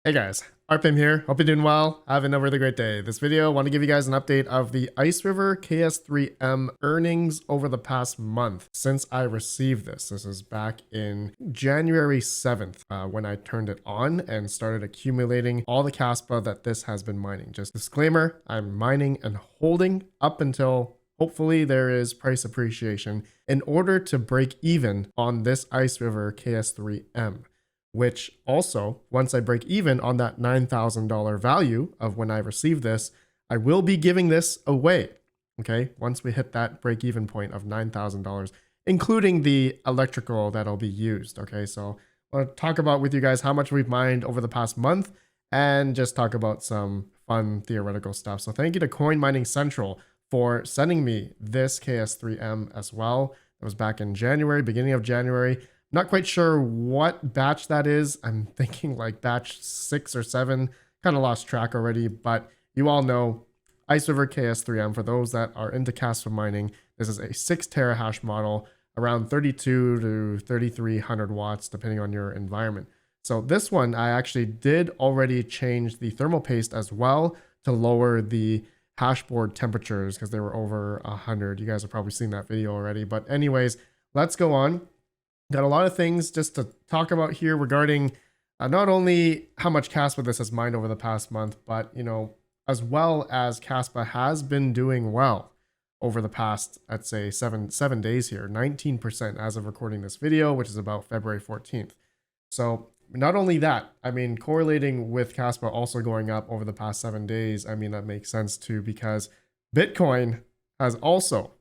Hey guys, RedPandaMining here. Hope you're doing well. Having a really great day. This video, I want to give you guys an update of the Ice River KS3M earnings over the past month since I received this. This is back in January 7th when I turned it on and started accumulating all the Kaspa that this has been mining. Just disclaimer, I'm mining and holding up until hopefully there is price appreciation in order to break even on this Ice River KS3M. Which also, once I break even on that $9,000 value of when I receive this, I will be giving this away. Okay, once we hit that break even point of $9,000, including the electrical that'll be used. Okay, so I want to talk about with you guys how much we've mined over the past month and just talk about some fun theoretical stuff. So thank you to Coin Mining Central for sending me this KS3M as well. It was back in January, beginning of January. Not quite sure what batch that is. I'm thinking like batch 6 or 7. Kind of lost track already, but you all know Ice River KS3M. For those that are into Kaspa mining, this is a 6 terahash model, around 32 to 3300 watts, depending on your environment. So this one, I actually did already change the thermal paste as well to lower the hashboard temperatures because they were over 100. You guys have probably seen that video already. But anyways, let's go on. Got a lot of things just to talk about here regarding not only how much Kaspa this has mined over the past month, but, as well as Kaspa has been doing well over the past, I'd say, seven days here, 19% as of recording this video, which is about February 14th. So not only that, correlating with Kaspa also going up over the past 7 days, that makes sense too, because Bitcoin has also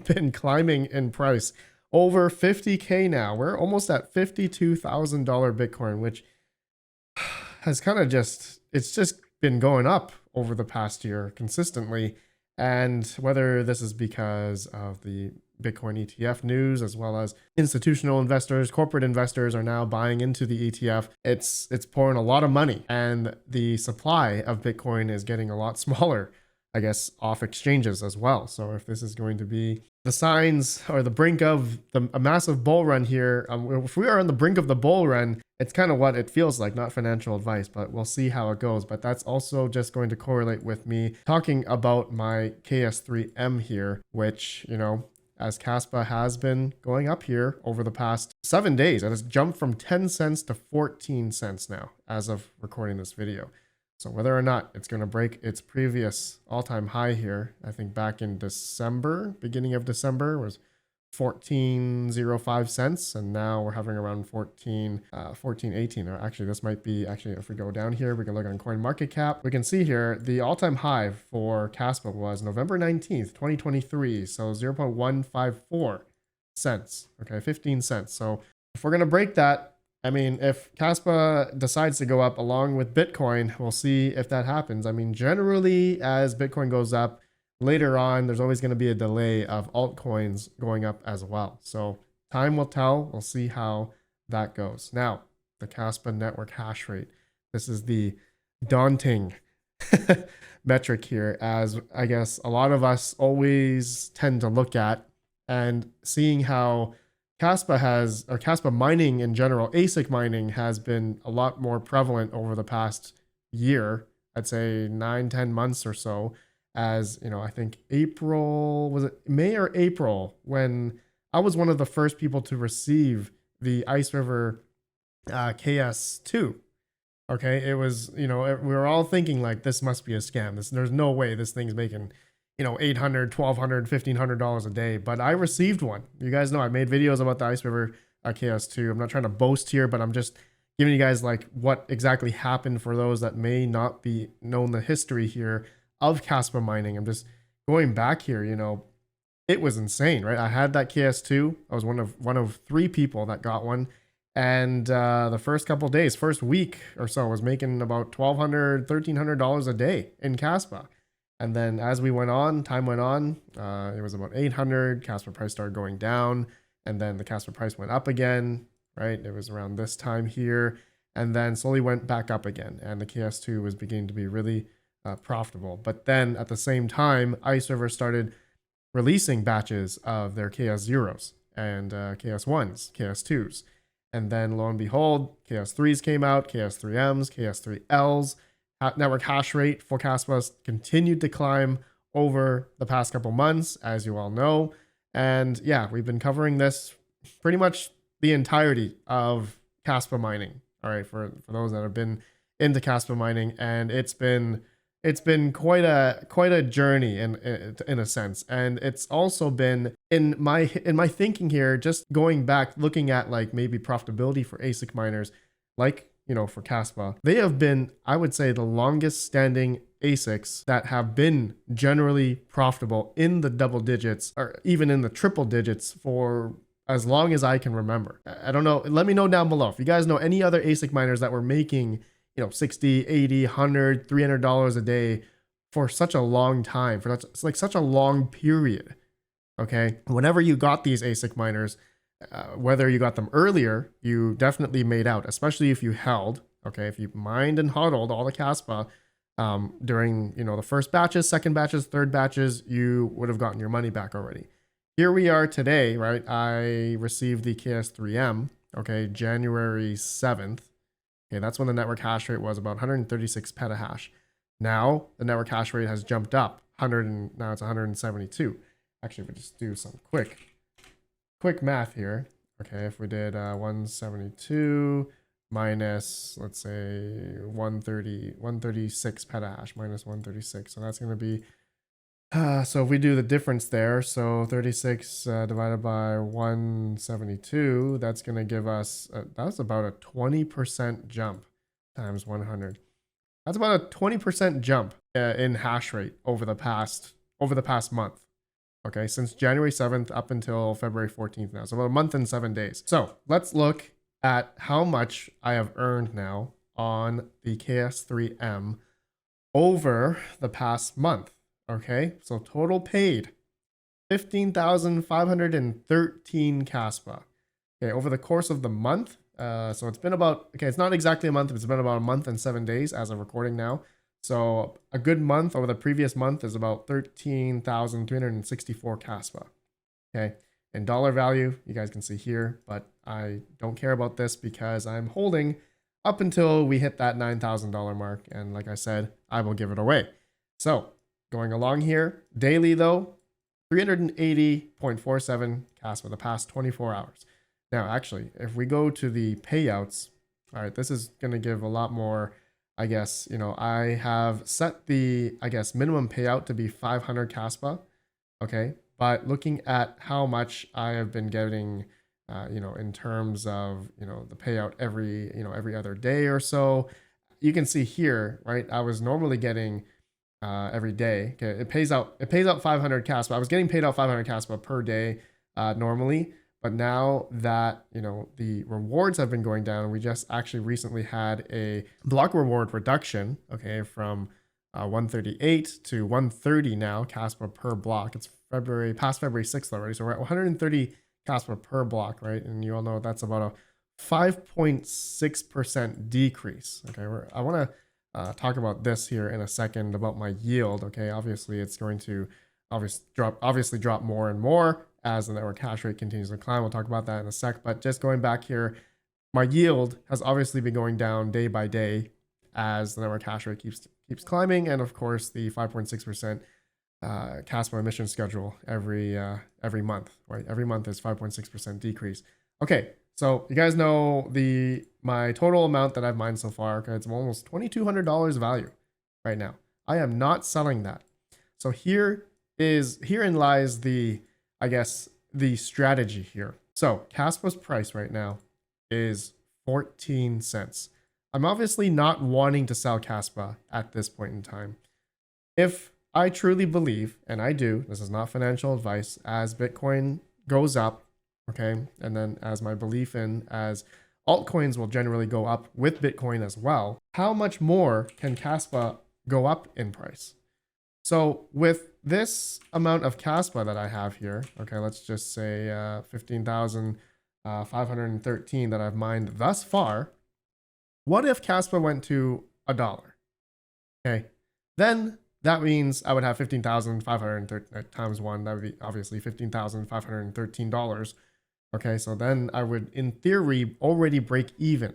been climbing in price. Over 50K now. We're almost at $52,000 Bitcoin, which has kind of it's just been going up over the past year consistently. And whether this is because of the Bitcoin ETF news, as well as institutional investors, corporate investors are now buying into the ETF, it's pouring a lot of money, and the supply of Bitcoin is getting a lot smaller, I guess, off exchanges as well. So if this is going to be the signs or the brink of a massive bull run here, if we are on the brink of the bull run, it's kind of what it feels like, not financial advice, but we'll see how it goes. But that's also just going to correlate with me talking about my KS3M here, which, as Kaspa has been going up here over the past 7 days, and it's jumped from 10 cents to 14 cents now as of recording this video. So whether or not it's going to break its previous all-time high here, I think back in December, beginning of December, was 14.05 cents, and now we're hovering around 14.18. Or actually, this might be, if we go down here, we can look on CoinMarketCap. We can see here the all-time high for Kaspa was November 19th, 2023, so 0.154 cents, okay, 15 cents. So if we're going to break that, if Kaspa decides to go up along with Bitcoin, we'll see if that happens. Generally, as Bitcoin goes up later on, there's always going to be a delay of altcoins going up as well. So time will tell. We'll see how that goes. Now, the Kaspa network hash rate. This is the daunting metric here, as I guess a lot of us always tend to look at, and seeing how Kaspa mining in general, ASIC mining, has been a lot more prevalent over the past year, I'd say 9-10 months or so, as, I think April, was it May or April, when I was one of the first people to receive the Ice River KS2. Okay, it was, we were all thinking like, this must be a scam. There's no way this thing's making $800, $1,200, $1,500 a day. But I received one. You guys know I made videos about the Ice River KS2. I'm not trying to boast here, but I'm just giving you guys like what exactly happened for those that may not be known the history here of Kaspa mining. I'm just going back here. It was insane, right? I had that KS2. I was one of 3 people that got one. And the first couple days, first week or so, I was making about $1,200, $1,300 a day in Kaspa. And then as we went on, time went on, it was about 800. Kaspa price started going down, and then the Kaspa price went up again, right? It was around this time here, and then slowly went back up again. And the KS2 was beginning to be really profitable. But then at the same time, Ice River started releasing batches of their KS0s and KS1s, KS2s. And then lo and behold, KS3s came out, KS3Ms, KS3Ls. Network hash rate for Kaspa continued to climb over the past couple months, as you all know. And yeah, we've been covering this pretty much the entirety of Kaspa mining. All right, for those that have been into Kaspa mining, and it's been quite a journey in a sense, and it's also been in my thinking here, just going back looking at like maybe profitability for ASIC miners, like for Kaspa, they have been, I would say, the longest standing ASICs that have been generally profitable in the double digits or even in the triple digits for as long as I can remember. I don't know. Let me know down below if you guys know any other ASIC miners that were making 60, 80, 100, $300 a day for such a long time, for such a long period. Okay. Whenever you got these ASIC miners, whether you got them earlier, you definitely made out, especially if you held, okay, if you mined and hodled all the Kaspa during, the first batches, second batches, third batches, you would have gotten your money back already. Here we are today, right? I received the KS3M, okay, January 7th. Okay, that's when the network hash rate was about 136 petahash. Now the network hash rate has jumped up now it's 172. Actually, if we just do some quick math here. Okay, if we did 172 minus, let's say 136 petahash minus 136. So that's going to be, so if we do the difference there, so 36 divided by 172, that's going to give us, that's about a 20% jump times 100. That's about a 20% jump in hash rate over the past month. Okay, since January 7th up until February 14th now. So about a month and 7 days. So let's look at how much I have earned now on the KS3M over the past month. Okay, so total paid 15,513 Kaspa. Okay, over the course of the month. So it's been about, okay, it's not exactly a month, it's been about a month and 7 days as of recording now. So a good month over the previous month is about 13,364 Kaspa. Okay, in dollar value, you guys can see here, but I don't care about this because I'm holding up until we hit that $9,000 mark. And like I said, I will give it away. So going along here, daily though, 380.47 Kaspa the past 24 hours. Now, actually, if we go to the payouts, all right, this is going to give a lot more. I guess, I have set the, minimum payout to be 500 Kaspa. Okay. But looking at how much I have been getting, in terms of, the payout every other day or so, you can see here, right? I was normally getting every day. Okay. It pays out 500 Kaspa. I was getting paid out 500 Kaspa per day normally. But now that, the rewards have been going down, we just actually recently had a block reward reduction, okay, from 138 to 130 now, Kaspa per block. It's past February 6th already. So we're at 130 Kaspa per block, right? And you all know that's about a 5.6% decrease. Okay, I want to talk about this here in a second about my yield, okay? Obviously, it's going to obviously drop more and more as the network hash rate continues to climb. We'll talk about that in a sec, but just going back here, my yield has obviously been going down day by day as the network hash rate keeps climbing, and of course the 5.6% Kaspa emission schedule every month, right? Every month is 5.6% decrease. Okay, so you guys know my total amount that I've mined so far. Okay, it's almost $2,200 value right now. I am not selling that. So herein lies the strategy here. So Kaspa's price right now is 14 cents. I'm obviously not wanting to sell Kaspa at this point in time. If I truly believe, and I do, this is not financial advice, as Bitcoin goes up, okay, and then as my belief as altcoins will generally go up with Bitcoin as well, how much more can Kaspa go up in price? So with this amount of Kaspa that I have here, okay, let's just say 15,513 that I've mined thus far. What if Kaspa went to $1? Okay, then that means I would have 15,513 times one. That would be obviously $15,513. Okay, so then I would, in theory, already break even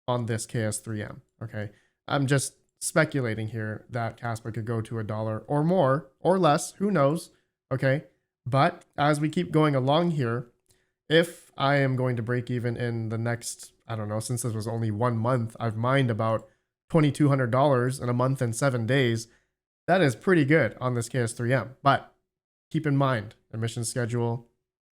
on this KS3M. Okay, I'm just speculating here that Kaspa could go to $1 or more or less, who knows? Okay, but as we keep going along here, if I am going to break even in the next, I don't know, since this was only 1 month, I've mined about $2,200 in a month and 7 days. That is pretty good on this KS3M. But keep in mind, emission schedule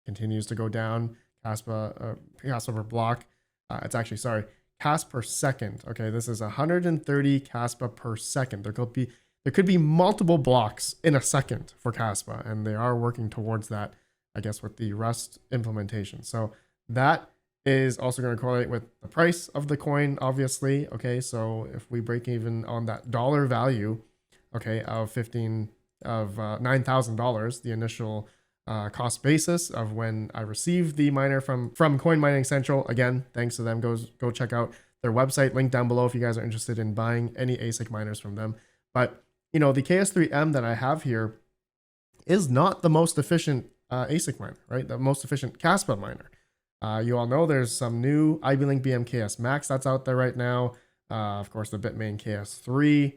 continues to go down. Kaspa per block. It's actually, sorry, Kas per second. Okay, this is 130 Kaspa per second. There could be multiple blocks in a second for Kaspa, and they are working towards that, I guess, with the Rust implementation. So that is also going to correlate with the price of the coin, obviously. Okay, so if we break even on that dollar value, okay, of $9,000, the initial cost basis of when I received the miner from Coin Mining Central. Again, thanks to them. Go check out their website, link down below if you guys are interested in buying any ASIC miners from them. But the KS3M that I have here is not the most efficient ASIC miner, right? The most efficient Kaspa miner. You all know there's some new IBLink BMKS Max that's out there right now. Of course, the Bitmain KS3,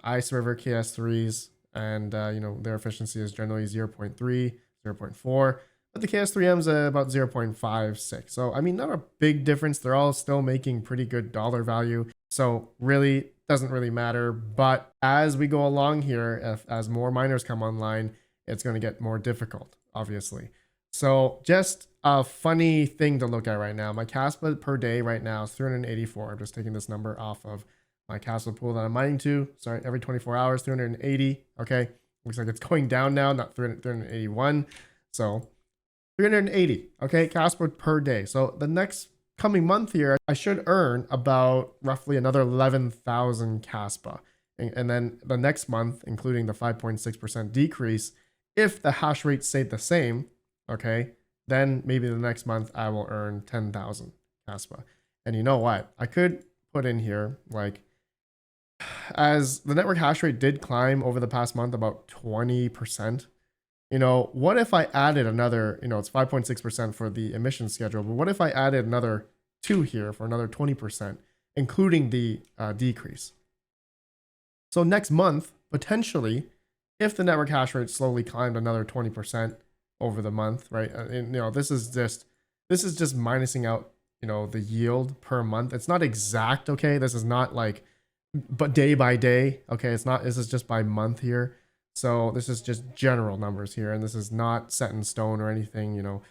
Ice River KS3s, and their efficiency is generally 0.3, 0.4, but the KS3M is about 0.56. So I mean, not a big difference. They're all still making pretty good dollar value. So really doesn't really matter. But as we go along here, as more miners come online, it's going to get more difficult, obviously. So just a funny thing to look at right now. My Kaspa per day right now is 384. I'm just taking this number off of my Kaspa pool that I'm mining to. Sorry, every 24 hours, 380. Okay, looks like it's going down now, not 381. So 380. Okay, Kaspa per day. So the next coming month here, I should earn about roughly another 11,000 Kaspa. And then the next month, including the 5.6% decrease, if the hash rate stayed the same, okay, then maybe the next month I will earn 10,000 Kaspa. And you know what? I could put in here, like, as the network hash rate did climb over the past month about 20%, what if I added another, it's 5.6% for the emission schedule, but what if I added another 2 here for another 20%, including the decrease? So next month, potentially, if the network hash rate slowly climbed another 20% over the month, right? And, this is just minusing out, the yield per month. It's not exact, okay? This is not like, but day by day, okay? This is just by month here. So this is just general numbers here, and this is not set in stone or anything.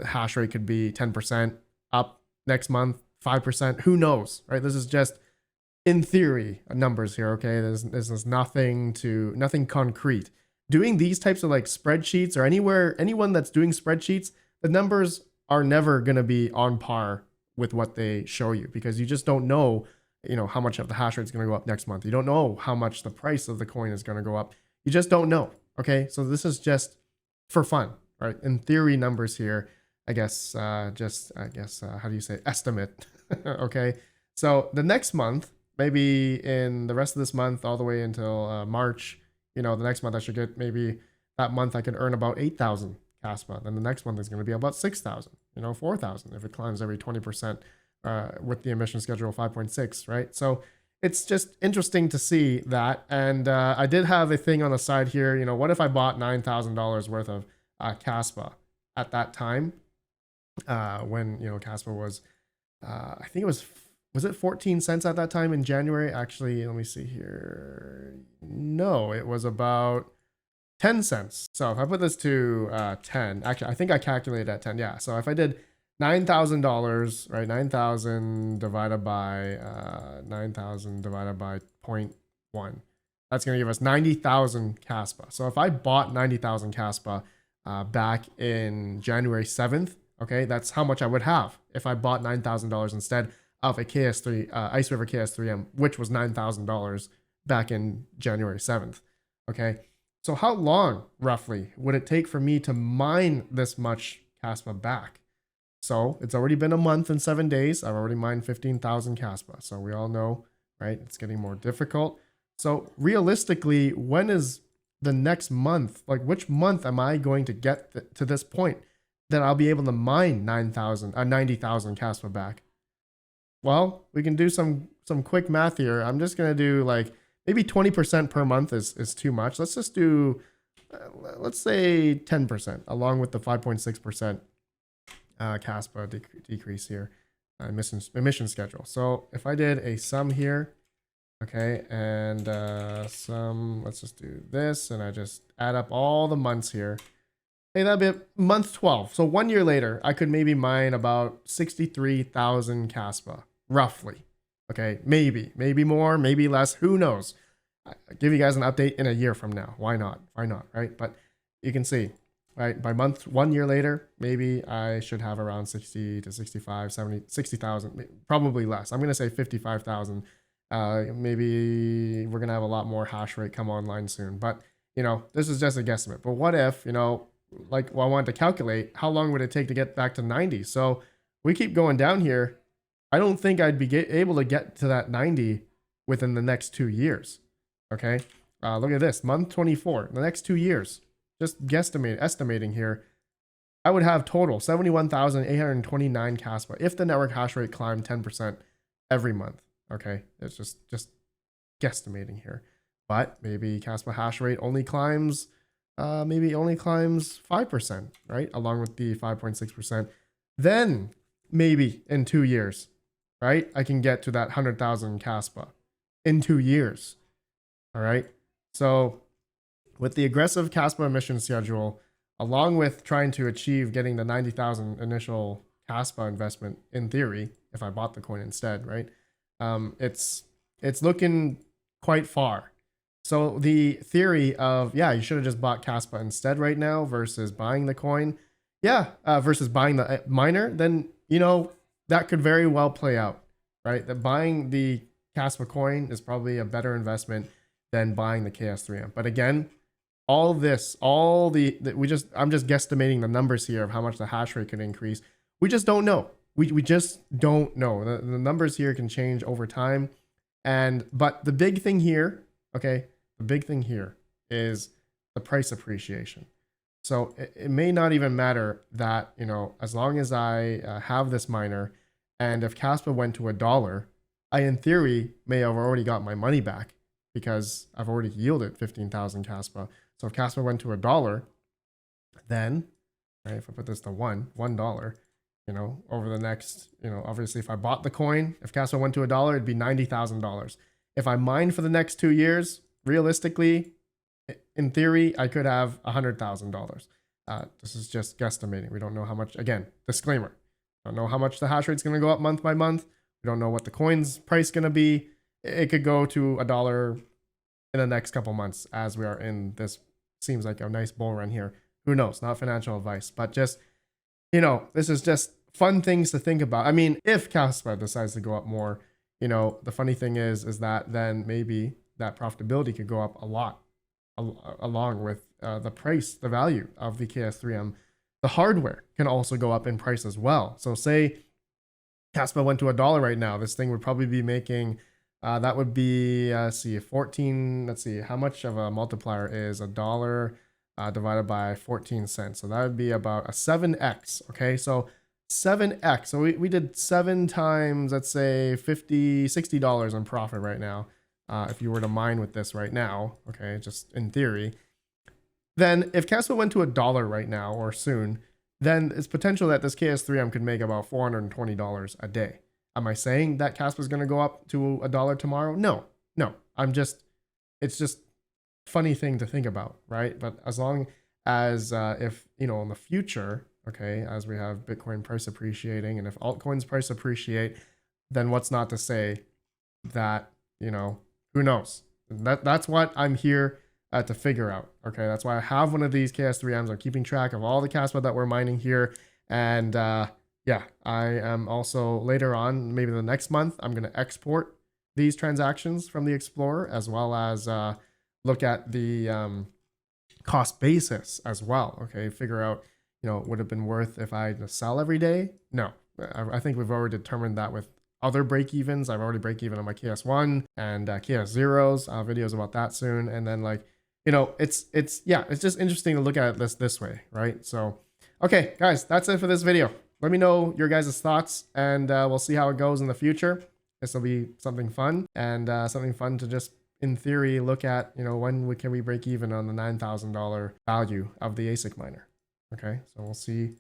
Hash rate could be 10% up next month, 5%, who knows, right? This is just, in theory, numbers here, okay? This is nothing concrete. Doing these types of like spreadsheets, or anyone that's doing spreadsheets, the numbers are never going to be on par with what they show you, because you just don't know how much of the hash rate is going to go up next month. You don't know how much the price of the coin is going to go up. You just don't know. Okay, so this is just for fun, right? In theory, numbers here. I guess how do you say, estimate? Okay, so the next month, maybe in the rest of this month, all the way until March, the next month I should get, maybe that month I can earn about 8,000 Kaspa. Then the next month is going to be about 6,000, 4,000 if it climbs every 20%. With the emission schedule 5.6, right? So it's just interesting to see that. And I did have a thing on the side here. What if I bought $9,000 worth of Kaspa at that time, when Kaspa was, I think was it 14 cents at that time in January? Actually, let me see here. No, it was about 10 cents. So if I put this to 10, actually, I think I calculated at 10. Yeah. So if I did $9,000, right? 9,000 divided by 0.1. That's going to give us 90,000 Kaspa. So if I bought 90,000 Kaspa back in January 7th, okay, that's how much I would have if I bought $9,000 instead of a KS3 Ice River KS3M, which was $9,000 back in January 7th. Okay, so how long roughly would it take for me to mine this much Kaspa back? So it's already been a month and 7 days. I've already mined 15,000 Kaspa. So we all know, right? It's getting more difficult. So realistically, when is the next month? Like, which month am I going to get to this point? then I'll be able to mine 90,000 Kaspa back. Well, we can do some quick math here. I'm just gonna do like maybe 20% per month is too much. Let's just do let's say 10% along with the 5.6% Kaspa decrease here, emission schedule. So if I did a sum here, okay, and let's just do this, and I just add up all the months here. Hey, that'd be month 12. So 1 year later, I could maybe mine about 63,000 Kaspa, roughly. Okay, maybe more, maybe less, who knows? I'll give you guys an update in a year from now. Why not? Why not, right? But you can see, right, by month 1 year later, maybe I should have around 60 to 65, 70, 60,000, probably less. I'm going to say 55,000. Maybe we're going to have a lot more hash rate come online soon. But, you know, this is just a guesstimate. But what if, you know, like, well, I wanted to calculate how long would it take to get back to 90. So we keep going down here. I don't think I'd be able to get to that 90 within the next 2 years. Okay. Look at this, month 24, the next 2 years, just estimating here. I would have total 71,829 Kaspa if the network hash rate climbed 10% every month. Okay. It's just guesstimating here, but maybe Kaspa hash rate only climbs maybe only climbs 5%, right? Along with the 5.6%. Then maybe in 2 years, right? I can get to that 100,000 Kaspa in 2 years. All right. So with the aggressive Kaspa emission schedule, along with trying to achieve getting the 90,000 initial Kaspa investment in theory, if I bought the coin instead, right? It's looking quite far. So the theory of, yeah, you should have just bought Kaspa instead right now versus buying the coin. Yeah, versus buying the miner, then, you know, that could very well play out, right? That buying the Kaspa coin is probably a better investment than buying the KS3M. But again, I'm just guesstimating the numbers here of how much the hash rate could increase. We just don't know. We just don't know. The numbers here can change over time. But the big thing here, okay, the big thing here is the price appreciation. So it may not even matter that, you know, as long as I have this miner, and if Kaspa went to $1, I in theory may have already got my money back because I've already yielded 15,000 Kaspa. So if Kaspa went to $1, then, right, if I put this to $1, you know, over the next, you know, obviously if I bought the coin, if Kaspa went to $1, it'd be $90,000. If I mine for the next 2 years, realistically, in theory, I could have $100,000. This is just guesstimating. We don't know how much, again, disclaimer. Don't know how much the hash rate's going to go up month by month. We don't know what the coin's price going to be. It could go to $1 in the next couple months as we are in this, seems like a nice bull run here. Who knows? Not financial advice, but just, you know, this is just fun things to think about. I mean, if Kaspa decides to go up more, you know, the funny thing is that then maybe that profitability could go up a lot along with the price, the value of the KS3M. The hardware can also go up in price as well. So say Kaspa went to $1 right now, this thing would probably be making, that would be, let's see, how much of a multiplier is $1 divided by 14 cents. So that would be about a 7x. Okay, so 7x. So we did 7 times, let's say $60 in profit right now. If you were to mine with this right now, okay, just in theory, then if Kaspa went to $1 right now or soon, then it's potential that this KS3M could make about $420 a day. Am I saying that Kaspa is going to go up to $1 tomorrow? No. It's just funny thing to think about, right? But as long as if, you know, in the future, okay, as we have Bitcoin price appreciating, and if altcoins price appreciate, then what's not to say that, you know, who knows? That's what I'm here to figure out. Okay, that's why I have one of these KS3Ms. I'm keeping track of all the Kaspa that we're mining here. And yeah, I am also later on, maybe the next month, I'm going to export these transactions from the Explorer, as well as look at the cost basis as well. Okay, figure out, you know, would it have been worth if I just sell every day? No, I think we've already determined that with other break-evens. I've already break-even on my KS1 and KS0s, videos about that soon. And then, like, you know, it's just interesting to look at it this way, right? So, Okay, guys, that's it for this video. Let me know your guys' thoughts, and we'll see how it goes in the future. This will be something fun, and something fun to just, in theory, look at, you know, can we break even on the $9,000 value of the ASIC miner. Okay, so we'll see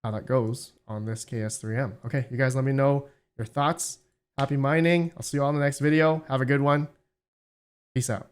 how that goes on this KS3M. Okay, you guys let me know your thoughts. Happy mining. I'll see you all in the next video. Have a good one. Peace out.